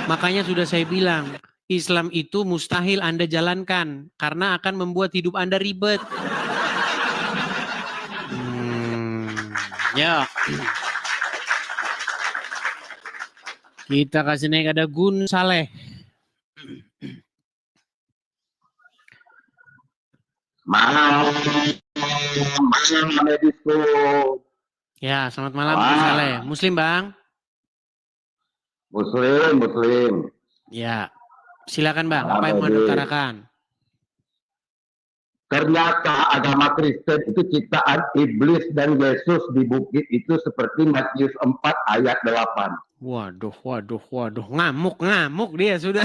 Makanya sudah saya bilang, Islam itu mustahil Anda jalankan karena akan membuat hidup Anda ribet. Ya. Kita kasih naik ada Gun Saleh. Malam medisku. Ya, selamat malam Gun Saleh. Muslim, Bang? Muslim. Ya. Silakan, Bang. Malam, apa yang mau Anda utarakan? Ternyata agama Kristen itu ciptaan iblis dan Yesus di bukit itu seperti Matius 4 ayat 8. Waduh. Ngamuk dia sudah.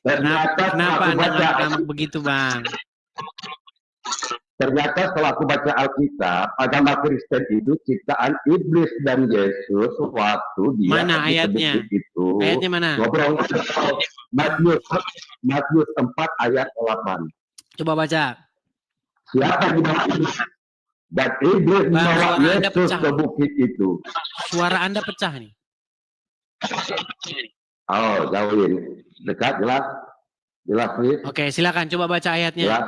Kenapa Anda ngamuk begitu, Bang? Ternyata setelah aku baca Alkitab, agama Kristen itu ciptaan iblis dan Yesus waktu dia mana ayatnya? Itu. Ayatnya mana? Matius 4 ayat 8. Coba baca. Siapa di bawah dan iblis membawa Yesus ke bukit itu. Suara Anda pecah nih. Oh, jauhin. Dekat, jelas. Please. Oke, silakan coba baca ayatnya. Jelas.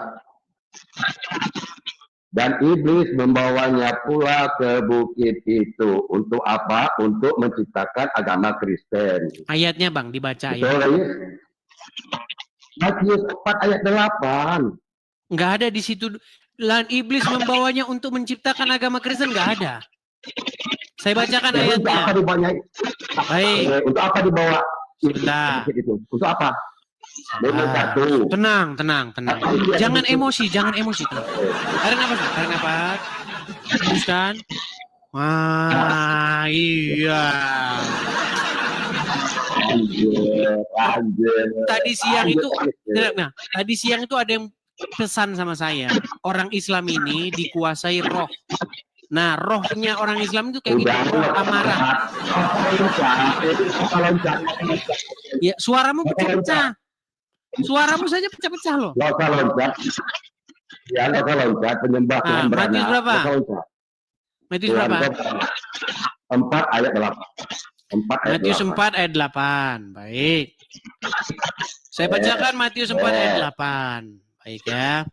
Dan iblis membawanya pula ke bukit itu. Untuk apa? Untuk menciptakan agama Kristen. Ayatnya, Bang, dibaca ayatnya. Matius 4 ayat 8. Nggak ada di situ. Dan iblis membawanya untuk menciptakan agama Kristen, nggak ada. Saya bacakan ayatnya. Untuk apa dibawanya? Baik. Untuk apa dibawa? Sudah. Untuk apa? Tenang. Jangan emosi. Tarik nafas. Hembuskan. Wah, iya. Tadi siang itu ada yang pesan sama saya. Orang Islam ini dikuasai roh. Nah, rohnya orang Islam itu kayak gitu, roh amarah. Ya, suaramu pecah-pecah. Suaramu saja pecah-pecah loh. Loka loncat. Ya, loka loncat penyembah Tuhan beranak. Matius berapa? Matius berapa? 4 ayat 8. Matius 4 ayat 8. Baik. Saya bacakan Matius 4 ayat 8. Baik ya.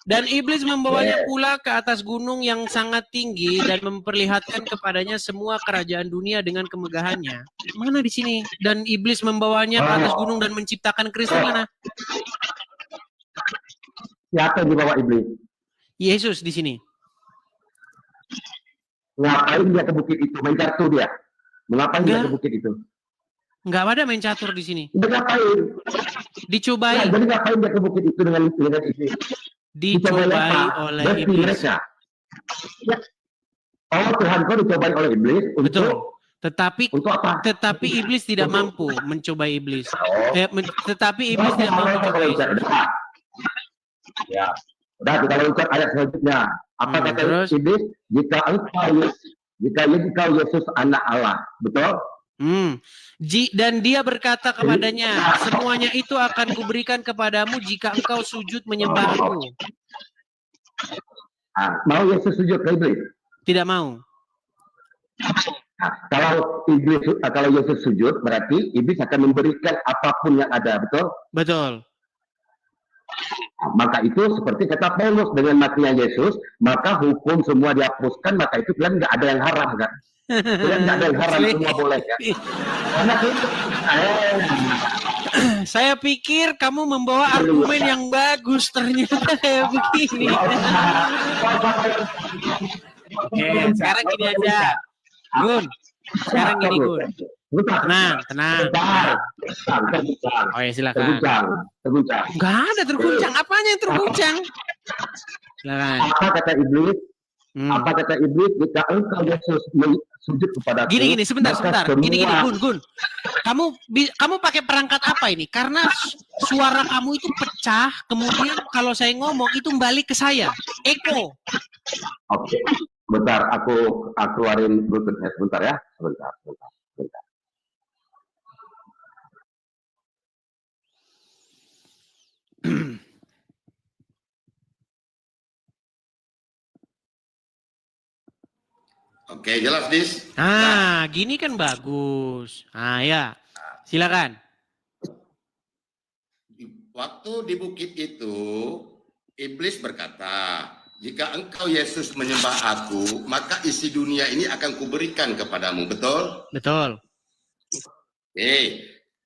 Dan iblis membawanya pula ke atas gunung yang sangat tinggi dan memperlihatkan kepadanya semua kerajaan dunia dengan kemegahannya. Mana di sini? Dan iblis membawanya ke atas gunung dan menciptakan Kristus mana? Siapa yang dibawa iblis? Yesus di sini. Ngapain dia ke bukit itu? Main catur dia? Mengapa dia ke bukit itu? Enggak ada main catur di sini. Ngapain? Dicobai. Jadi ngapain dia ke bukit itu dengan iblis? Dicobai oleh iblis. Ya. Oh, Tuhan kau dicobai oleh iblis untuk untuk apa? Tetapi iblis tidak mampu mencobai iblis. Tetapi iblis tidak mampu mencobai iblis. Ya. Udah kita lanjut ayat selanjutnya. Apa kata iblis? Jika engkau Yesus anak Allah, betul? Dan dia berkata kepadanya, semuanya itu akan kuberikan kepadamu jika engkau sujud menyembahku. Mau Yesus sujud ke iblis? Tidak mau. Kalau Yesus sujud, berarti iblis akan memberikan apapun yang ada, betul? Betul. Maka itu seperti kata Paulus, dengan matinya Yesus, maka hukum semua dihapuskan, maka itu kalian nggak ada yang haram kan? Kalian nggak ada yang haram, semua boleh kan? Saya pikir kamu membawa argumen yang bagus, ternyata kayak begini. Oke, sekarang gini aja. Gun, sekarang gini Gun. Tenang. Oh ya silakan. Terguncang. Enggak ada terguncang. Apanya yang terguncang? Silakan. Apa kata iblis? Apa kata iblis? Jika engkau Yesus sujud kepada aku. Gini, sebentar. Gini, Gun. Kamu pakai perangkat apa ini? Karena suara kamu itu pecah, kemudian kalau saya ngomong itu balik ke saya. Eko. Oke. Bentar, aku keluarin Bluetooth-nya sebentar ya. Sebentar. Oke, jelas, Dis. Nah, gini kan bagus. Nah, ya. Silakan. Waktu di bukit itu, iblis berkata, jika engkau Yesus menyembah aku, maka isi dunia ini akan kuberikan kepadamu. Betul? Betul.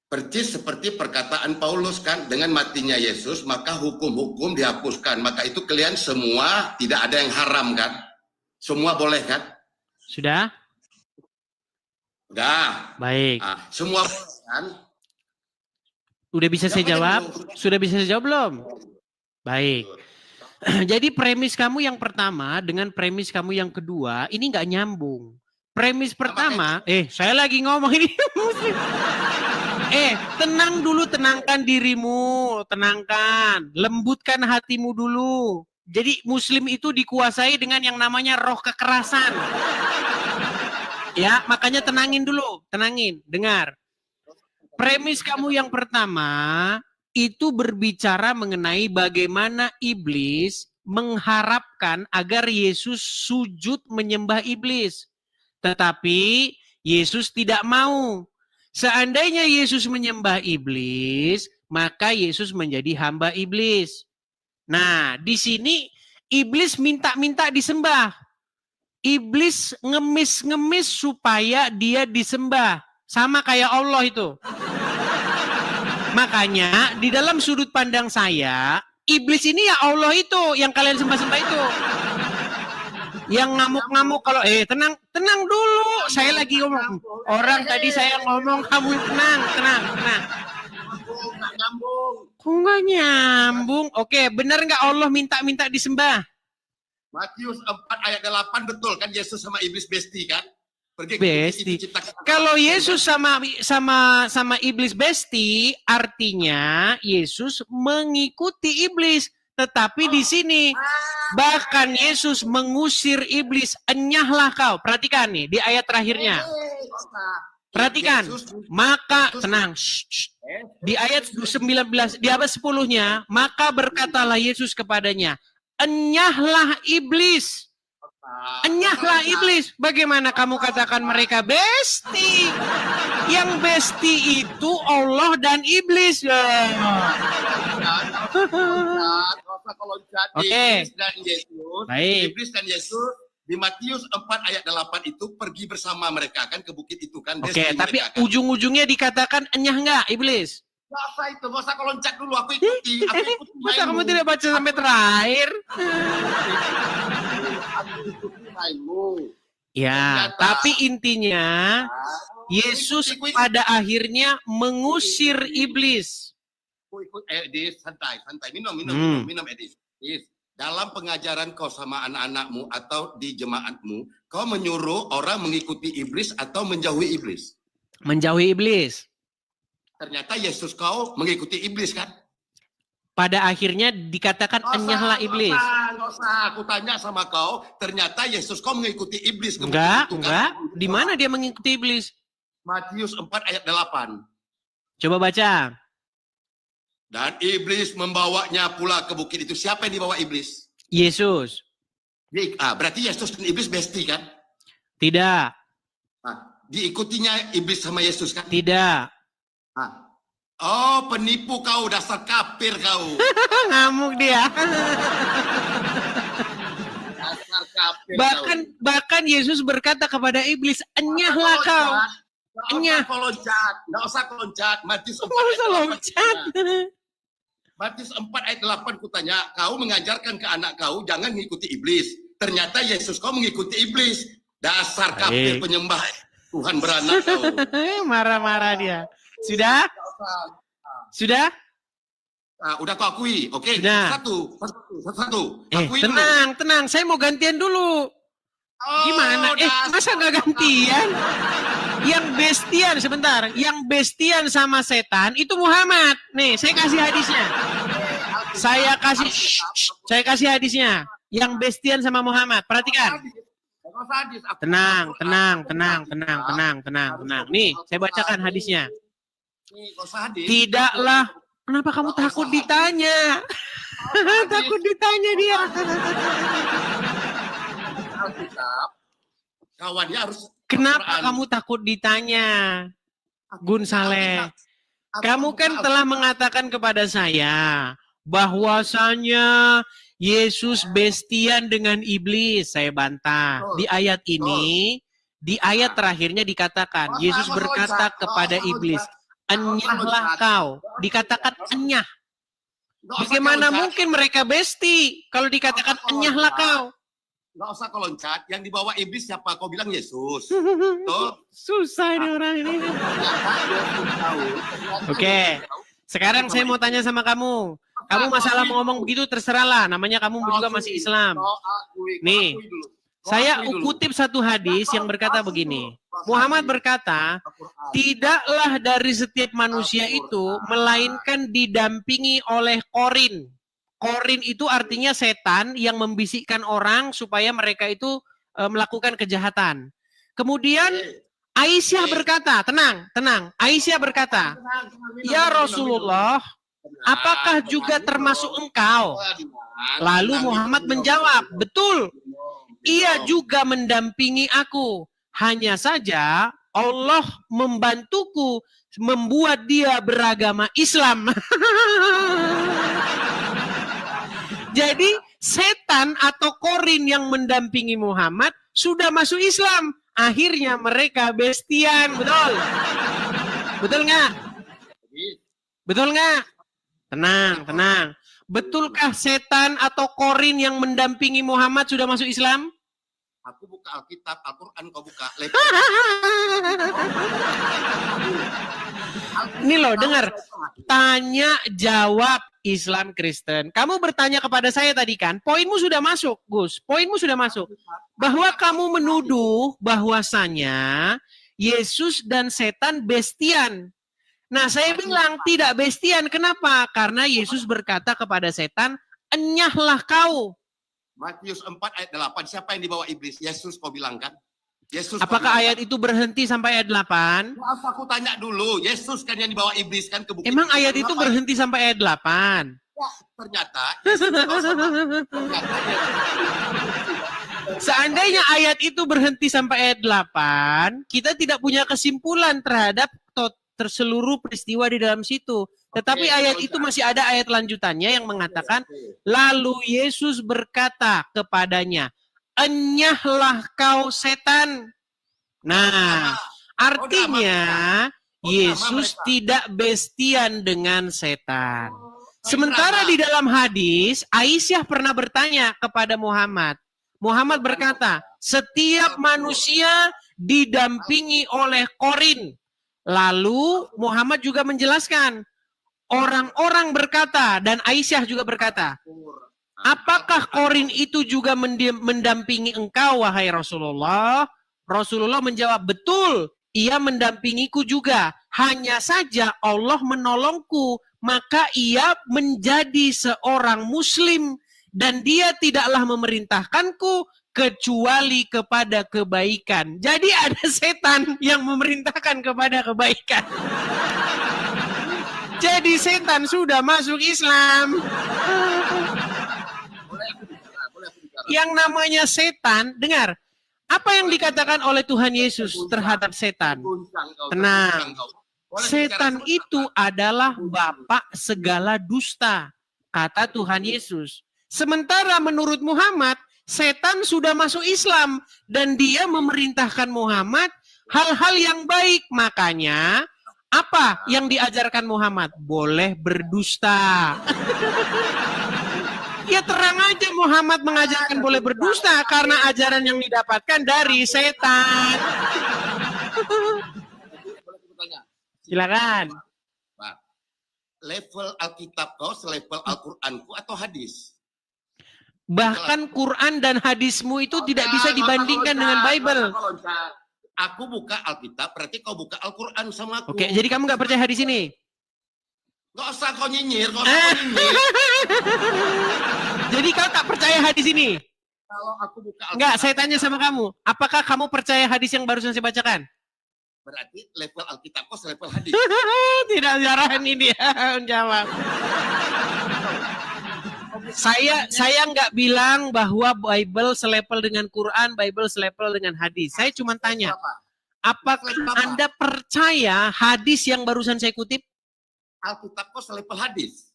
Persis seperti perkataan Paulus kan, dengan matinya Yesus, maka hukum-hukum dihapuskan. Maka itu kalian semua tidak ada yang haram kan? Semua boleh kan? Sudah? Udah. Baik. Semua boleh kan? Udah bisa saya jawab? Sudah bisa saya jawab belum? Baik. Jadi premis kamu yang pertama dengan premis kamu yang kedua ini nggak nyambung. Premis pertama, saya lagi ngomong ini. Tenang dulu, tenangkan dirimu, tenangkan, lembutkan hatimu dulu. Jadi Muslim itu dikuasai dengan yang namanya roh kekerasan. Ya, makanya tenangin dulu, tenangin, dengar. Premis kamu yang pertama itu berbicara mengenai bagaimana iblis mengharapkan agar Yesus sujud menyembah iblis. Tetapi Yesus tidak mau. Seandainya Yesus menyembah iblis, maka Yesus menjadi hamba iblis. Nah, di sini iblis minta-minta disembah. Iblis ngemis-ngemis supaya dia disembah. Sama kayak Allah itu. Makanya di dalam sudut pandang saya, iblis ini ya Allah itu yang kalian sembah-sembah itu. Yang ngamuk-ngamuk kalau tenang dulu. Saya lagi ngomong. Orang tadi saya ngomong kamu tenang. Kok nggak nyambung? Oke, benar nggak Allah minta-minta disembah? Matius 4 ayat 8 betul kan, Yesus sama iblis besti kan? Besti. Kalau Yesus sama iblis besti, artinya Yesus mengikuti iblis. Tetapi di sini bahkan Yesus mengusir iblis, enyahlah kau. Perhatikan nih di ayat terakhirnya. Perhatikan. Maka tenang. Di ayat 19, di ayat 10-nya, maka berkatalah Yesus kepadanya, enyahlah iblis. Enyahlah iblis. Bagaimana kamu katakan mereka besti? Yang besti itu Allah dan iblis. Oke. Iblis dan Yesus di Matius 4 ayat 8 itu pergi bersama mereka kan ke bukit itu kan. Oke, tapi ujung-ujungnya dikatakan enyah enggak iblis? Gak usah kau loncat dulu, aku ikuti. Masa kamu tidak baca sampai terakhir? Ya, tapi intinya Yesus pada akhirnya mengusir iblis. Edis, santai. Minum, Edis. Dalam pengajaran kau sama anak-anakmu atau di jemaatmu, kau menyuruh orang mengikuti iblis atau menjauhi iblis? Menjauhi iblis. Ternyata Yesus kau mengikuti iblis kan? Pada akhirnya dikatakan enyahlah iblis. Nggak usah, aku tanya sama kau, ternyata Yesus kau mengikuti iblis. Enggak. Di mana dia mengikuti iblis? Matius 4 ayat 8. Coba baca. Dan iblis membawanya pula ke bukit itu. Siapa yang dibawa iblis? Yesus. Berarti Yesus dan iblis besti kan? Tidak. Diikutinya iblis sama Yesus kan? Tidak. Oh, penipu kau, dasar kafir kau. Ngamuk dia. Dasar kafir Bahkan Yesus berkata kepada iblis, enyahlah kau. Enyah. Nggak usah loncat. Matius 4 ayat 8 kutanya, kau mengajarkan ke anak kau jangan mengikuti iblis. Ternyata Yesus kau mengikuti iblis. Dasar kafir penyembah Tuhan beranak kau. Marah-marah dia. Sudah? Sudah? Udah kau akui. Oke, sudah. Satu. Akui tenang. Saya mau gantian dulu. Gimana? Masa nggak gantian? Yang bestian, sebentar. Yang bestian sama setan itu Muhammad. Nih, saya kasih hadisnya. Saya kasih hadisnya. Yang bestian sama Muhammad. Perhatikan. Tenang. Nih, saya bacakan hadisnya. Tidaklah. Kenapa kamu takut ditanya? Takut ditanya dia. Kawannya harus. Kenapa Al-Quran. kamu takut ditanya? Gun Saleh, Aku kamu buka kan telah Al-Quran. mengatakan kepada saya bahwasanya Yesus bestian dengan iblis. Saya bantah. Di ayat ini, di ayat terakhirnya dikatakan, Yesus berkata kepada iblis, enyahlah kau. Dikatakan enyah. Bagaimana mungkin mereka besti kalau dikatakan enyahlah kau? Nggak usah kau loncat. Yang dibawa iblis siapa? Kau bilang Yesus. Tuh. Susah ini orang ini. Oke. Sekarang saya mau tanya sama kamu. Kamu masalah mau ngomong begitu terserahlah. Namanya kamu juga masih Islam. Nih, saya kutip satu hadis yang berkata begini. Muhammad berkata, tidaklah dari setiap manusia itu melainkan didampingi oleh korin. Korin itu artinya setan yang membisikkan orang supaya mereka itu melakukan kejahatan. Kemudian Aisyah berkata, tenang. Aisyah berkata, ya Rasulullah, apakah juga termasuk engkau? Lalu Muhammad menjawab, betul. Ia juga mendampingi aku. Hanya saja Allah membantuku membuat dia beragama Islam. Jadi setan atau korin yang mendampingi Muhammad sudah masuk Islam. Akhirnya mereka bestian. Betul? Betul nggak? Betul nggak? Tenang. Betulkah setan atau korin yang mendampingi Muhammad sudah masuk Islam? Aku buka Alkitab, Al-Quran kau buka. Ini loh, dengar. Tanya jawab Islam Kristen. Kamu bertanya kepada saya tadi kan, poinmu sudah masuk, Gus. Poinmu sudah masuk. Bahwa kamu menuduh bahwasanya Yesus dan setan bestian. Nah, saya bilang tidak bestian. Kenapa? Karena Yesus berkata kepada setan, enyahlah kau. Matius 4 ayat 8, siapa yang dibawa iblis? Yesus kau bilang kan? Yesus. Apakah ayat itu berhenti sampai ayat 8? Apa aku tanya dulu, Yesus kan yang dibawa iblis kan ke bukit. Emang ayat itu berhenti sampai ayat 8? Ya, ternyata Yesus Seandainya ayat itu berhenti sampai ayat 8, kita tidak punya kesimpulan terhadap seluruh peristiwa di dalam situ. Tetapi ayat itu masih ada ayat lanjutannya yang mengatakan, lalu Yesus berkata kepadanya, enyahlah kau setan. Nah, artinya Yesus tidak bestian dengan setan. Sementara di dalam hadis, Aisyah pernah bertanya kepada Muhammad. Muhammad berkata, setiap manusia didampingi oleh korin. Lalu Muhammad juga menjelaskan, orang-orang berkata, dan Aisyah juga berkata, apakah korin itu juga mendampingi engkau, wahai Rasulullah? Rasulullah menjawab, betul, ia mendampingiku juga. Hanya saja Allah menolongku, maka ia menjadi seorang muslim. Dan dia tidaklah memerintahkanku kecuali kepada kebaikan. Jadi ada setan yang memerintahkan kepada kebaikan. Jadi setan sudah masuk Islam. Yang namanya setan, dengar. Apa yang dikatakan oleh Tuhan Yesus terhadap setan? Tenang. Setan itu adalah bapak segala dusta, kata Tuhan Yesus. Sementara menurut Muhammad, setan sudah masuk Islam dan dia memerintahkan Muhammad hal-hal yang baik. Makanya apa yang diajarkan Muhammad? Boleh berdusta. Ya terang aja Muhammad mengajarkan boleh berdusta karena ajaran yang didapatkan dari setan. Silakan. Level Alkitab kau selevel Al-Quranku atau hadis? Bahkan Quran dan hadismu itu tidak bisa dibandingkan dengan Bible. Aku buka Alkitab, berarti kau buka Al-Quran sama aku. Oke, jadi kamu nggak percaya hadis ini? Gak usah kau nyinyir, gak usah kau nyinyir. Jadi kau tak percaya hadis ini? Kalau aku buka Alkitab. Enggak, saya tanya sama kamu. Apakah kamu percaya hadis yang barusan saya bacakan? Berarti level Alkitab kau selevel hadis. Tidak jarahan ini dia menjawab. Saya nggak bilang bahwa Bible selevel dengan Quran, Bible selevel dengan hadis. Saya cuma tanya, apakah Anda percaya hadis yang barusan saya kutip? Alkitab kok selevel hadis?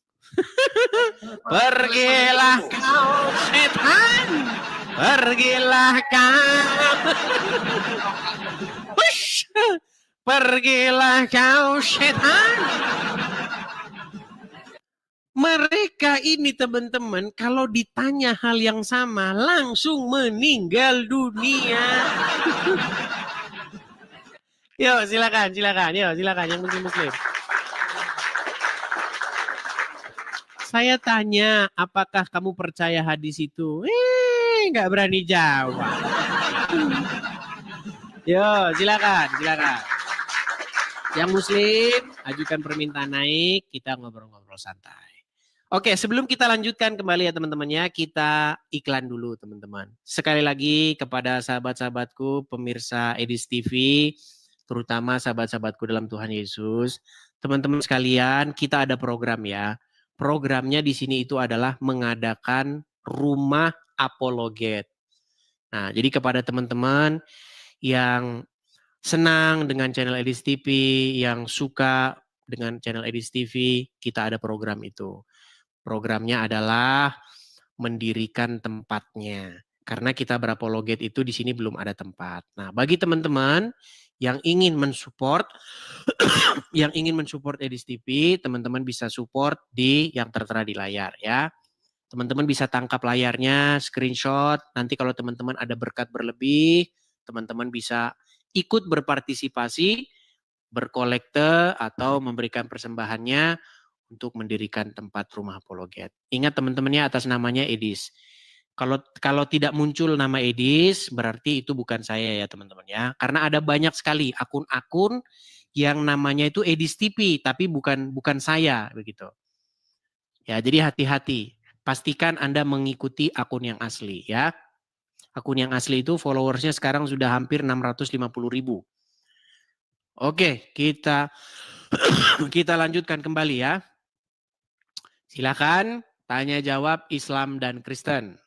Pergilah kau setan, pergilah kau. Hush. Pergilah kau setan. Mereka ini teman-teman kalau ditanya hal yang sama langsung meninggal dunia. Yuk silakan, yuk silakan yang muslim. Saya tanya, apakah kamu percaya hadis itu? Nggak berani jawab. Yo, silakan. Yang muslim, ajukan permintaan naik, kita ngobrol-ngobrol santai. Oke, sebelum kita lanjutkan kembali ya teman-teman ya, kita iklan dulu teman-teman. Sekali lagi kepada sahabat-sahabatku, pemirsa Edis TV, terutama sahabat-sahabatku dalam Tuhan Yesus, teman-teman sekalian, kita ada program ya. Programnya di sini itu adalah mengadakan rumah apologet. Nah, jadi kepada teman-teman yang senang dengan channel Edis TV, yang suka dengan channel Edis TV, kita ada program itu. Programnya adalah mendirikan tempatnya. Karena kita berapologet itu di sini belum ada tempat. Nah, bagi teman-teman yang ingin mensupport Edis TV, teman-teman bisa support di yang tertera di layar ya. Teman-teman bisa tangkap layarnya, screenshot. Nanti kalau teman-teman ada berkat berlebih, teman-teman bisa ikut berpartisipasi, berkolekte atau memberikan persembahannya untuk mendirikan tempat rumah apologet. Ingat teman-temannya atas namanya Edis. Kalau tidak muncul nama Edis, berarti itu bukan saya ya teman-teman ya. Karena ada banyak sekali akun-akun yang namanya itu Edis TV, tapi bukan saya begitu. Ya, jadi hati-hati. Pastikan Anda mengikuti akun yang asli ya. Akun yang asli itu followersnya sekarang sudah hampir 650.000. Oke, kita lanjutkan kembali ya. Silakan tanya jawab Islam dan Kristen.